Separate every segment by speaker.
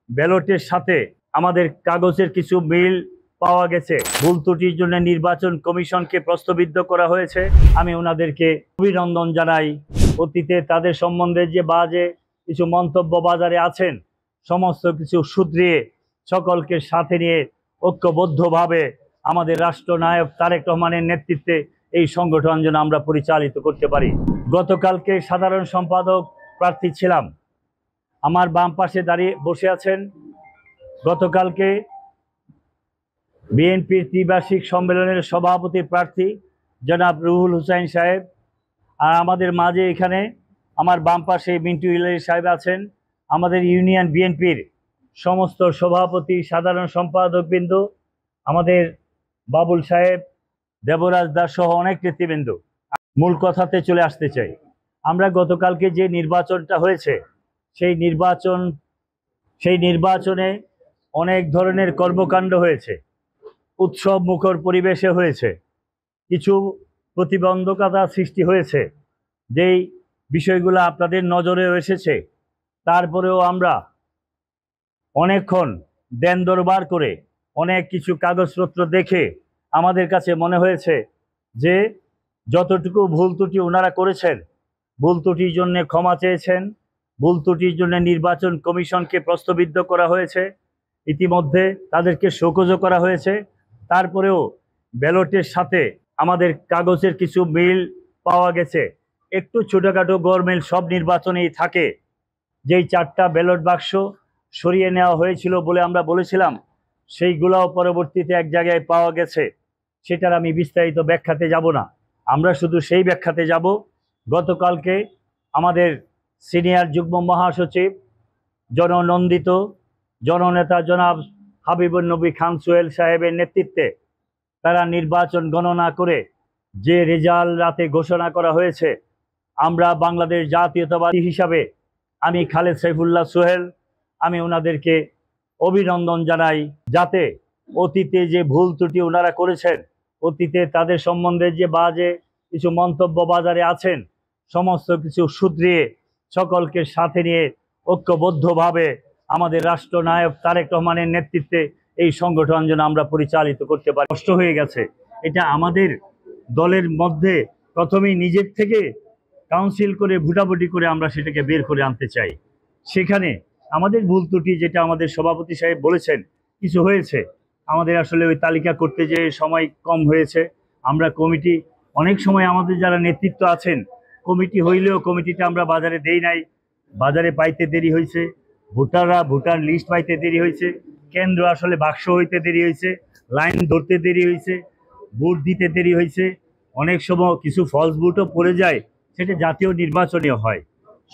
Speaker 1: ব্যালটের সাথে আমাদের কাগজের কিছু মিল পাওয়া গেছে। ভুল ত্রুটির জন্য নির্বাচন কমিশনকে প্রশ্নবিদ্ধ করা হয়েছে। আমি ওনাদেরকে অভিনন্দন জানাই। অতীতে তাদের সম্বন্ধে যে বাজে কিছু মন্তব্য বাজারে আছেন, সমস্ত কিছু শুধরিয়ে সকলকে সাথে নিয়ে ঐক্যবদ্ধভাবে আমাদের রাষ্ট্রনায়ক তারেক রহমানের নেতৃত্বে এই সংগঠন যেন আমরা পরিচালিত করতে পারি। গতকালকে সাধারণ সম্পাদক প্রার্থী ছিলাম। আমার বাম পাশে দাঁড়িয়ে বসে আছেন গতকালকে বিএনপির ত্রিবার্ষিক সম্মেলনের সভাপতি প্রার্থী জনাব রুহুল হুসাইন সাহেব। আর আমাদের মাঝে এখানে আমার বাম পাশে মিন্টু ইলাহি সাহেব আছেন। আমাদের ইউনিয়ন বিএনপির সমস্ত সভাপতি, সাধারণ সম্পাদকবৃন্দ, আমাদের বাবুল সাহেব, দেবরাজ দাস সহ অনেক নেতৃবৃন্দ। মূল কথাতে চলে আসতে চাই। আমরা গতকালকে যে নির্বাচনটা হয়েছে সেই নির্বাচনে অনেক ধরনের কর্মকাণ্ড হয়েছে, উৎসব মুখর পরিবেশে হয়েছে, কিছু প্রতিবন্ধকতা সৃষ্টি হয়েছে, যেই বিষয়গুলো আপনাদের নজরে এসেছে। তারপরেও আমরা অনেকক্ষণ দেন দরবার করে অনেক কিছু কাগজপত্র দেখে আমাদের কাছে মনে হয়েছে যে যতটুকু ভুল ত্রুটি ওনারা করেছেন, ভুল ত্রুটির জন্য ক্ষমা চেয়েছেন, ভুল ত্রুটির জন্য নির্বাচন কমিশনকে প্রশ্নবিদ্ধ করা হয়েছে, ইতিমধ্যে তাদেরকে শোকজও করা হয়েছে। তারপরেও ব্যালটের সাথে আমাদের কাগজের কিছু মিল পাওয়া গেছে। একটু ছোটোখাটো গরমিল সব নির্বাচনেই থাকে। যেই 4টা ব্যালট বাক্স সরিয়ে নেওয়া হয়েছিল বলে আমরা বলেছিলাম, সেইগুলোও পরবর্তীতে এক জায়গায় পাওয়া গেছে। সেটার আমি বিস্তারিত ব্যাখ্যাতে যাব না, আমরা শুধু সেই ব্যাখ্যাতে যাব। গতকালকে আমাদের সিনিয়র যুগ্ম মহাসচিব, জননন্দিত জননেতা জনাব হাবিবুন নবী খান সোহেল সাহেবের নেতৃত্বে তারা নির্বাচন গণনা করে যে রেজাল্ট রাতে ঘোষণা করা হয়েছে, আমরা বাংলাদেশ জাতীয়তাবাদী হিসাবে আমি খালেদ সাইফুল্লাহ সোহেল, আমি ওনাদেরকে অভিনন্দন জানাই। যাতে অতীতে যে ভুল ত্রুটি ওনারা করেছেন, অতীতে তাদের সম্বন্ধে যে বাজে কিছু মন্তব্য বাজারে আছেন, সমস্ত কিছু শুধরিয়ে সকলকে সাথে নিয়ে ঐক্যবদ্ধভাবে আমাদের রাষ্ট্রনায়ক তারেক রহমানের নেতৃত্বে এই সংগঠন যেন আমরা পরিচালিত করতে পারি। কষ্ট হয়ে গেছে। এটা আমাদের দলের মধ্যে প্রথমেই নিজের থেকে কাউন্সিল করে ভোটাভুটি করে আমরা সেটাকে বের করে আনতে চাই। সেখানে আমাদের ভুল ত্রুটি, যেটা আমাদের সভাপতি সাহেব বলেছেন, কিছু হয়েছে। আমাদের আসলে ওই তালিকা করতে যে সময় কম হয়েছে। আমরা কমিটি অনেক সময় আমাদের যারা নেতৃত্ব আছেন, কমিটি হইলেও কমিটিটা আমরা বাজারে দেই নাই, বাজারে পাইতে দেরি হয়েছে। ভোটাররা ভোটার লিস্ট পাইতে দেরি হয়েছে, কেন্দ্র আসলে বাক্স হইতে দেরি হয়েছে, লাইন ধরতে দেরি হয়েছে, ভোট দিতে দেরি হয়েছে। অনেক সময় কিছু ফলস ভোটও পড়ে যায়, সেটা জাতীয় নির্বাচনেও হয়।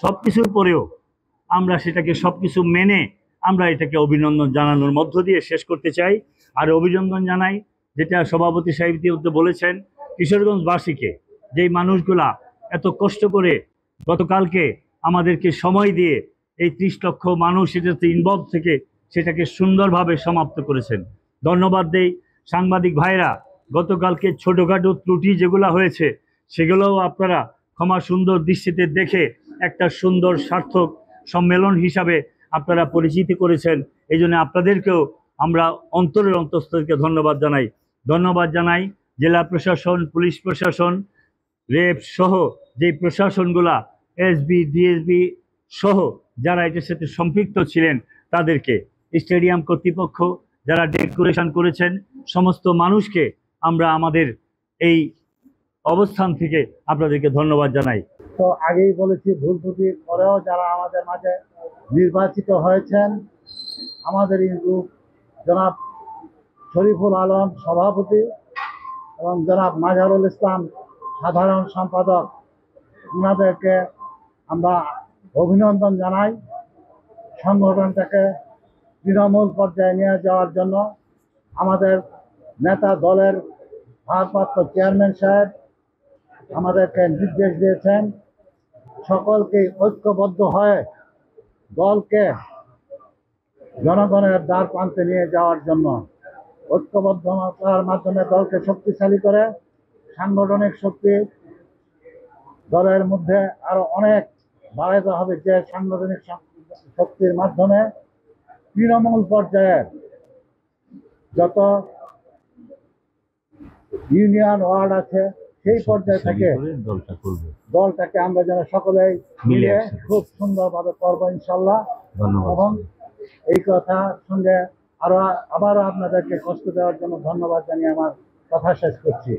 Speaker 1: সব কিছুর পরেও আমরা সেটাকে সব কিছু মেনে আমরা এটাকে অভিনন্দন জানানোর মধ্য দিয়ে শেষ করতে চাই। আর অভিনন্দন জানাই, যেটা সভাপতি সাহেব বলেছেন, কিশোরগঞ্জবাসীকে, যেই মানুষগুলা এত কষ্ট করে গতকালকে আমাদেরকে সময় দিয়ে এই 30 লক্ষ মানুষ এটাতে ইনভলভ থেকে সেটাকে সুন্দরভাবে সমাপ্ত করেছেন। ধন্যবাদ দেই। সাংবাদিক ভাইরা, গতকালকে ছোটোখাটো ত্রুটি যেগুলো হয়েছে সেগুলোও আপনারা ক্ষমা সুন্দর দৃষ্টিতে দেখে একটা সুন্দর সার্থক সম্মেলন হিসাবে আপনারা পরিচিতি করেছেন। এই জন্য আপনাদেরকেও আমরা অন্তরের অন্তঃস্থলকে ধন্যবাদ জানাই। জেলা প্রশাসন, পুলিশ প্রশাসন, রেব সহ যে প্রশাসনগুলা, এসবি, ডিএসবি সহ যারা এটার সাথে সম্পৃক্ত ছিলেন, তাদেরকে, স্টেডিয়াম কর্তৃপক্ষ যারা ডেকোরেশন করেছেন, সমস্ত মানুষকে আমরা আমাদের এই অবস্থান থেকে আপনাদেরকে ধন্যবাদ জানাই।
Speaker 2: তো আগেই বলেছি, ভুল ত্রুটির পরেও যারা আমাদের মাঝে নির্বাচিত হয়েছেন, আমাদের গ্রুপ জনাব শরীফুল আলম সভাপতি এবং জনাব মাজহারুল ইসলাম সাধারণ সম্পাদক, ওনাদেরকে আমরা অভিনন্দন জানাই। সংগঠনটাকে তৃণমূল পর্যায়ে নিয়ে যাওয়ার জন্য আমাদের নেতা, দলের ভারপ্রাপ্ত চেয়ারম্যান সাহেব আমাদেরকে নির্দেশ দিয়েছেন সকলকে ঐক্যবদ্ধ হয়ে দলকে জনগণের দ্বার প্রান্তে নিয়ে যাওয়ার জন্য। ঐক্যবদ্ধতার মাধ্যমে দলকে শক্তিশালী করে সাংগঠনিক শক্তি দলের মধ্যে আরো অনেক বাড়াতে হবে, যে সাংগঠনিক শক্তির মাধ্যমে তৃণমূল পর্যায়ের যত ইউনিয়ন ওয়ার্ড আছে সেই পর্যায় থেকে
Speaker 1: দলটা করবে।
Speaker 2: দলটাকে আমরা যেন সকলেই মিলে
Speaker 1: একসাথে
Speaker 2: খুব সুন্দরভাবে করবো ইনশাল্লাহ।
Speaker 1: ধন্যবাদ।
Speaker 2: এবং এই কথার সঙ্গে আবারও আপনাদেরকে কষ্ট দেওয়ার জন্য ধন্যবাদ জানিয়ে আমার কথা শেষ করছি।